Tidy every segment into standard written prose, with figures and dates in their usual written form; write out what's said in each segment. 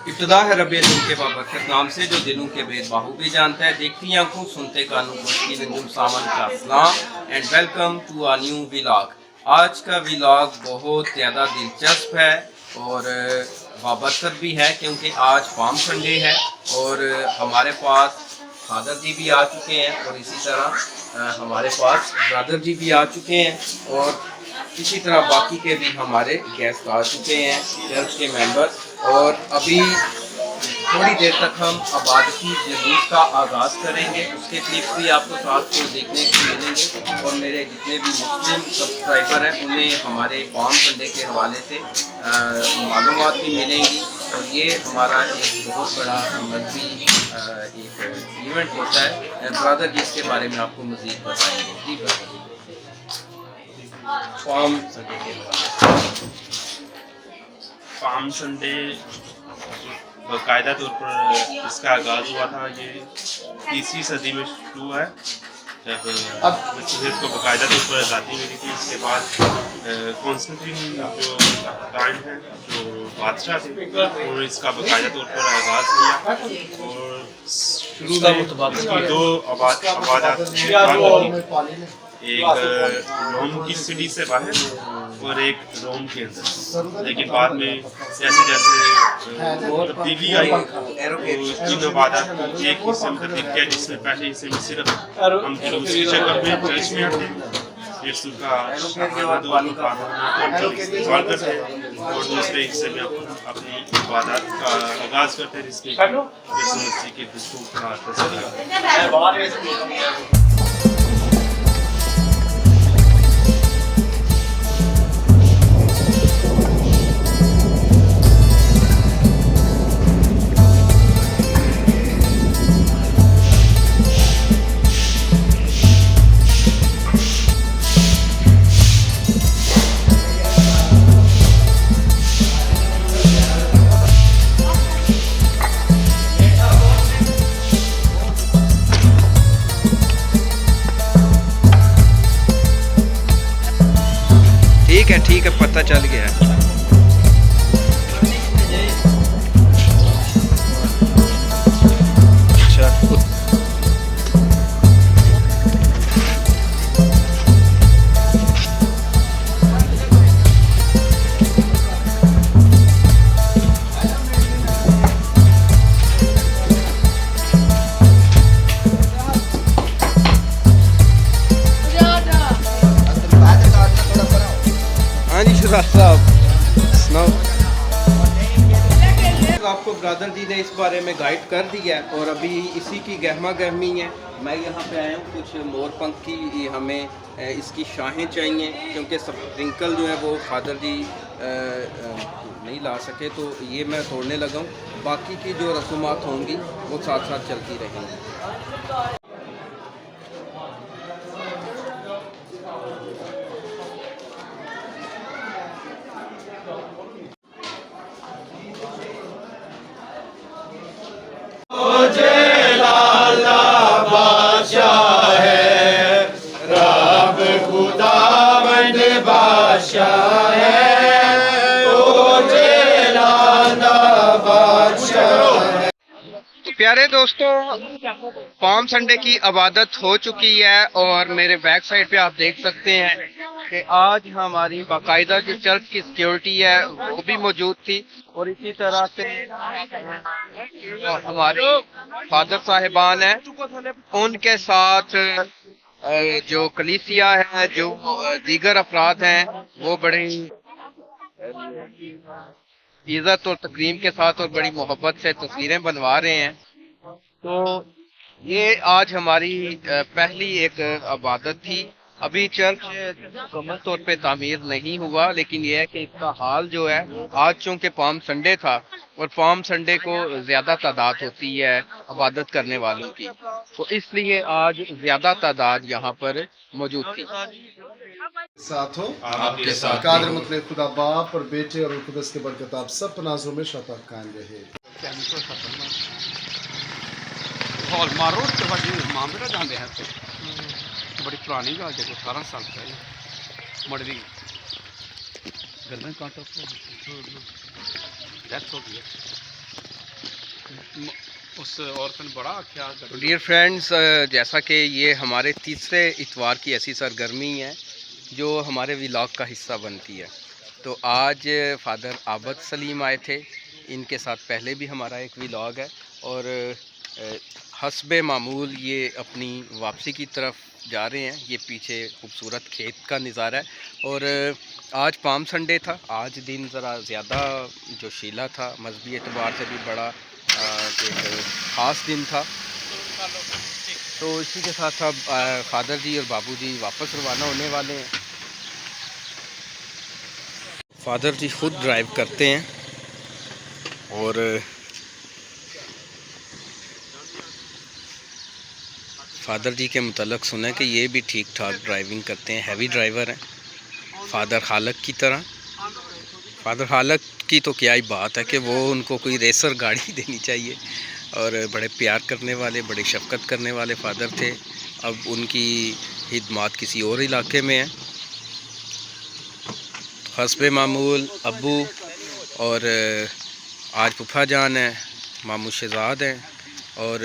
इब्तदा है रबीउल के बाबरकत नाम से जो दिलों के भेद बाहू भी जानता है। देखती आंखों सुनते कानों गोश्ती नजूम सामान का सलाम and welcome to a new vlog. आज का व्लॉग बहुत ज़्यादा दिलचस्प है और बाबरकत भी है क्योंकि आज पाम संडे है और हमारे पास फादर जी भी आ चुके हैं और इसी तरह हमारे पास ब्रदर जी भी आ चुके हैं और इसी तरह बाकी के भी हमारे गेस्ट आ चुके हैं चर्च के मेंबर्स। और अभी थोड़ी देर तक हम आबादती जुलूस का आगाज़ करेंगे, उसके क्लिप्स भी आपको साथ को देखने को मिलेंगे और मेरे जितने भी मुस्लिम सब्सक्राइबर हैं उन्हें हमारे पाम संडे के हवाले से मालूमात भी मिलेंगी। और ये हमारा एक बहुत बड़ा मजहबी एक इवेंट होता है। ब्रदर जी इसके बारे में आपको मज़ीद बताएंगे। जी ब्रदर जी, पाम संडे के हवाले। पाम संडे बाकायदा तौर पर इसका आगाज़ हुआ था, ये 3वीं सदी में शुरू हुआ है जब मस्जिद को बाकायदा तौर पर आज़ादी मिली थी। इसके बाद कॉन्स्टेंटाइन जो टाइम है जो बादशाह थे उन्होंने इसका बाकायदा तौर पर आगाज़ किया और शुरू में इसकी दो आबादात, एक रोम की सिटी से बाहर और एक रोम के अंदर, लेकिन बाद में जैसे जैसे तब्दीली आई तो तीनों आबादात एक हिस्से में तब्दील किया, जिसमें पहले हिस्से में सिर्फ हम दूसरी जगह में चर्च में आते हैं यीशु का इस्तेमाल करते हैं और दूसरे हिस्से में अपनी इबादत का आगाज़ करते हैं जिसमें यीशु मसीह के दुस्तूर का तज़किरा। ठीक है, पता चल गया है। आपको ब्रदर जी ने इस बारे में गाइड कर दिया है और अभी इसी की गहमा गहमी है। मैं यहाँ पे आया हूँ, कुछ मोरपंख की हमें इसकी शाहें चाहिए क्योंकि स्प्रिंकल जो है वो फादर जी नहीं ला सके, तो ये मैं तोड़ने लगा हूँ। बाकी की जो रसूमात होंगी वो साथ साथ चलती रहेंगी। प्यारे दोस्तों, पाम संडे की इबादत हो चुकी है और मेरे बैक साइड पे आप देख सकते हैं कि आज हमारी बाकायदा जो चर्च की सिक्योरिटी है वो भी मौजूद थी और इसी तरह से हमारे फादर साहिबान हैं उनके साथ जो कलीसिया है, जो दीगर अफराद हैं वो बड़ी इज्जत और तकरीम के साथ और बड़ी मोहब्बत से तस्वीरें बनवा रहे हैं। तो ये आज हमारी पहली एक इबादत थी। अभी चर्च मुकम्मल तौर पे तामीर नहीं हुआ, लेकिन यह है कि इसका हाल जो है आज चूँकि पाम संडे था और पाम संडे को ज़्यादा तादाद होती है इबादत करने वालों की, तो इसलिए आज ज़्यादा तादाद यहाँ पर मौजूद थी। साथ हो आपके साथ कादर मतलब खुदा बाप और बेटे और खुदा के बरकत आप सब नाजों में शता कायम रहे। हॉल मारो तो मामला जाते हैं तो बड़ी पुरानी गल जो 17 साल पहले मुड़े की गर्दन कांटा डेथ हो गई। उस औरत ने बड़ा आख्या तो डियर फ्रेंड्स, जैसा कि ये हमारे तीसरे इतवार की ऐसी सरगर्मी है जो हमारे व्लॉग का हिस्सा बनती है। तो आज फादर आबद सलीम आए थे, इनके साथ पहले भी हमारा एक व्लॉग है और हस्बे मामूल ये अपनी वापसी की तरफ जा रहे हैं। ये पीछे खूबसूरत खेत का नज़ारा है और आज पाम संडे था। आज दिन ज़रा ज़्यादा जोशीला था, मजहबी एतबार से भी बड़ा एक ख़ास दिन था। तो इसी के साथ अब फादर जी और बाबू जी वापस रवाना होने वाले हैं। फादर जी खुद ड्राइव करते हैं और फादर जी के मुतल्लक सुना है कि ये भी ठीक ठाक ड्राइविंग करते हैं, हैवी ड्राइवर हैं फादर खालक की तरह। फादर खालक की तो क्या ही बात है कि वो उनको कोई रेसर गाड़ी देनी चाहिए और बड़े प्यार करने वाले, बड़े शफकत करने वाले फादर थे। अब उनकी खिदमत किसी और इलाके में है। हस्बे मामूल अब्बू और आज फूफा जान है, मामू शहजाद हैं और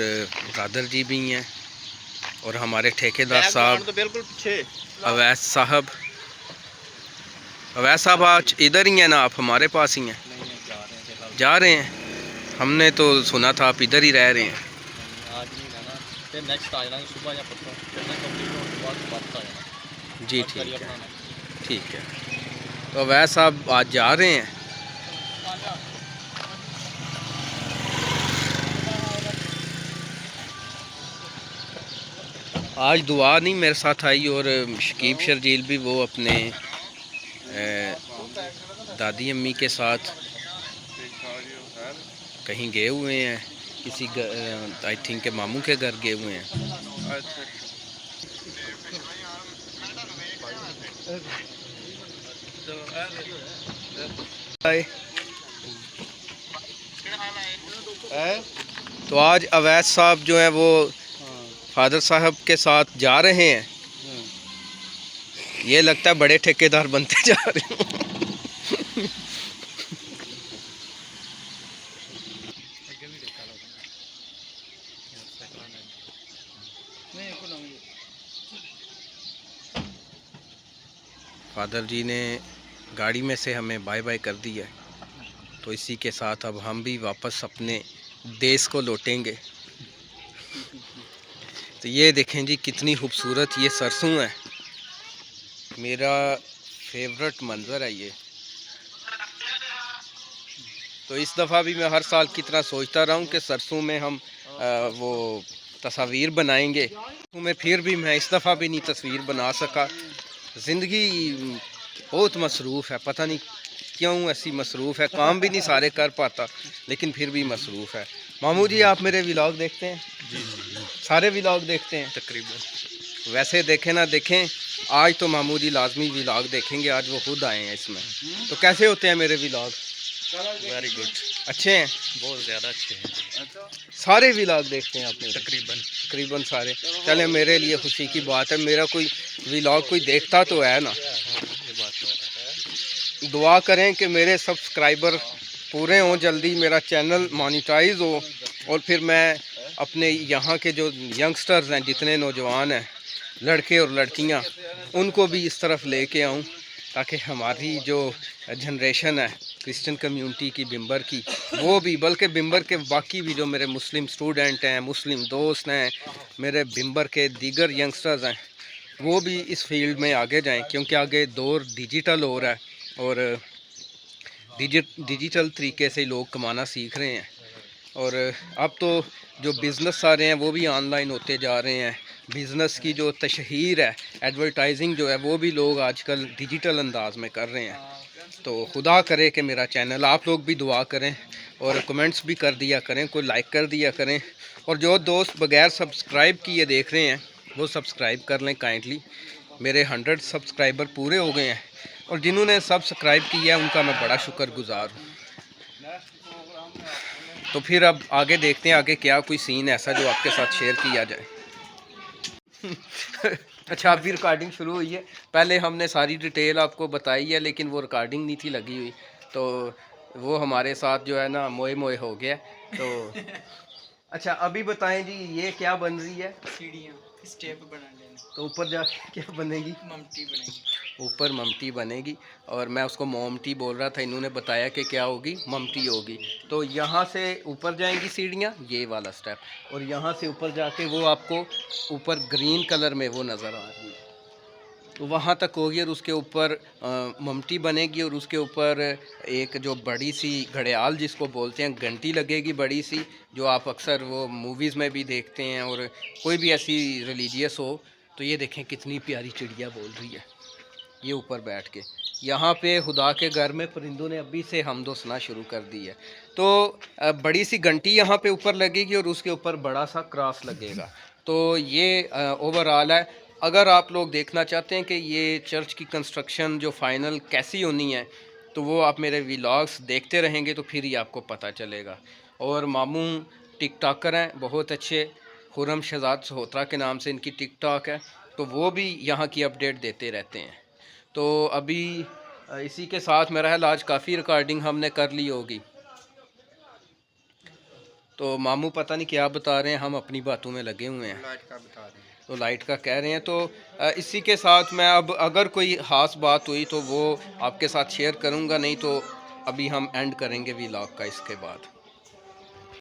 ब्रदर जी भी हैं और हमारे ठेकेदार साहब तो बिल्कुल पीछे अवैस साहब। अवैस साहब आज इधर ही हैं ना, आप हमारे पास ही हैं? जा रहे हैं। हमने तो सुना था आप इधर ही रह रहे हैं। आज नहीं रहना, फिर नेक्स्ट आ जाना सुबह या परसों, फिर मैं कंप्लीट होने के बाद वापस आ जाना। जी आज करिए अपना ठीक है। तो अवैस साहब आज जा रहे हैं। आज दुआ नहीं मेरे साथ आई और शकीब शर्जील भी वो अपने दादी अम्मी के साथ कहीं गए हुए हैं, किसी आई थिंक के मामू के घर गए हुए हैं। तो आज अवैस साहब जो है वो फादर साहब के साथ जा रहे हैं। ये लगता है बड़े ठेकेदार बनते जा रहे हैं। फादर जी ने गाड़ी में से हमें बाय बाय कर दी है, तो इसी के साथ अब हम भी वापस अपने देश को लौटेंगे। तो ये देखें जी कितनी खूबसूरत ये सरसों है, मेरा फेवरेट मंज़र है ये। तो इस दफ़ा भी मैं हर साल की तरह सोचता रहा हूँ कि सरसों में हम वो तस्वीर बनाएंगे, मैं फिर भी मैं इस दफ़ा भी नहीं तस्वीर बना सका। ज़िंदगी बहुत मसरूफ़ है, पता नहीं क्यों ऐसी मसरूफ़ है, काम भी नहीं सारे कर पाता लेकिन फिर भी मसरूफ़ है। मामू जी आप मेरे व्लॉग देखते हैं? जी सारे व्लॉग देखते हैं तकरीबन। वैसे देखें ना देखें, आज तो मामू जी लाजमी व्लॉग देखेंगे, आज वो खुद आए हैं इसमें। तो कैसे होते हैं मेरे व्लॉग? वेरी गुड, अच्छे हैं, बहुत ज़्यादा अच्छे हैं। सारे व्लॉग देखते हैं आपने? तकरीबन सारे। चले मेरे लिए खुशी की बात है, मेरा कोई व्लॉग कोई देखता तो है ना। ये बात तो है। दुआ करें कि मेरे सब्सक्राइबर पूरे हों, जल्दी मेरा चैनल मोनेटाइज हो और फिर मैं अपने यहाँ के जो यंगस्टर्स हैं, जितने नौजवान हैं, लड़के और लड़कियाँ, उनको भी इस तरफ लेके आऊँ ताकि हमारी जो जनरेशन है क्रिश्चियन कम्युनिटी की, बिम्बर की, वो भी, बल्कि बिम्बर के बाकी भी जो मेरे मुस्लिम स्टूडेंट हैं, मुस्लिम दोस्त हैं, मेरे बिम्बर के दीगर यंगस्टर्स हैं, वो भी इस फील्ड में आगे जाएं, क्योंकि आगे दौर डिजिटल हो रहा है और डिजिटल तरीके से लोग कमाना सीख रहे हैं। और अब तो जो बिज़नेस आ रहे हैं वो भी ऑनलाइन होते जा रहे हैं। बिज़नेस की जो तशहीर है, एडवर्टाइजिंग जो है, वो भी लोग आजकल डिजिटल अंदाज में कर रहे हैं। तो खुदा करे कि मेरा चैनल, आप लोग भी दुआ करें और कमेंट्स भी कर दिया करें, कोई लाइक कर दिया करें, और जो दोस्त बगैर सब्सक्राइब किए देख रहे हैं वो सब्सक्राइब कर लें काइंडली। मेरे 100 सब्सक्राइबर पूरे हो गए हैं और जिन्होंने सब्सक्राइब किया है उनका मैं बड़ा शुक्रगुजार हूँ। तो फिर अब आगे देखते हैं, आगे क्या कोई सीन ऐसा जो आपके साथ शेयर किया जाए। अच्छा, अभी रिकॉर्डिंग शुरू हुई है। पहले हमने सारी डिटेल आपको बताई है लेकिन वो रिकॉर्डिंग नहीं थी लगी हुई, तो वो हमारे साथ जो है ना मोए मोए हो गया तो अच्छा अभी बताएं जी ये क्या बन रही है? सीढ़ियाँ स्टेप बना लेना, तो ऊपर जाके क्या बनेगी? ममटी बनेगी। ऊपर ममटी बनेगी और मैं उसको मोमटी बोल रहा था, इन्होंने बताया कि क्या होगी? ममटी होगी। तो यहाँ से ऊपर जाएंगी सीढ़ियाँ, ये वाला स्टेप, और यहाँ से ऊपर जाके वो आपको ऊपर ग्रीन कलर में वो नज़र आ रही है, तो वहाँ तक होगी और उसके ऊपर ममटी बनेगी और उसके ऊपर एक जो बड़ी सी घड़ियाल जिसको बोलते हैं घंटी लगेगी बड़ी सी, जो आप अक्सर वो मूवीज़ में भी देखते हैं, और कोई भी ऐसी रिलीजियस हो। तो ये देखें कितनी प्यारी चिड़िया बोल रही है ये ऊपर बैठ के। यहाँ पे खुदा के घर में परिंदों ने अभी से हमदो सना शुरू कर दी है। तो बड़ी सी घंटी यहाँ पे ऊपर लगेगी और उसके ऊपर बड़ा सा क्रॉस लगेगा। तो ये ओवरऑल है। अगर आप लोग देखना चाहते हैं कि ये चर्च की कंस्ट्रक्शन जो फाइनल कैसी होनी है, तो वो आप मेरे व्लॉग्स देखते रहेंगे तो फिर ही आपको पता चलेगा। और मामू टिकटॉकर हैं बहुत अच्छे, खुरम शहजाद सहोत्रा के नाम से इनकी टिकटॉक है, तो वो भी यहाँ की अपडेट देते रहते हैं। तो अभी इसी के साथ मेरा ख्याल आज काफ़ी रिकॉर्डिंग हमने कर ली होगी। तो मामू पता नहीं क्या बता रहे हैं, हम अपनी बातों में लगे हुए हैं। लाइट का बता दें। तो लाइट का कह रहे हैं। तो इसी के साथ मैं अब अगर कोई ख़ास बात हुई तो वो आपके साथ शेयर करूँगा, नहीं तो अभी हम एंड करेंगे व्लॉग का इसके बाद।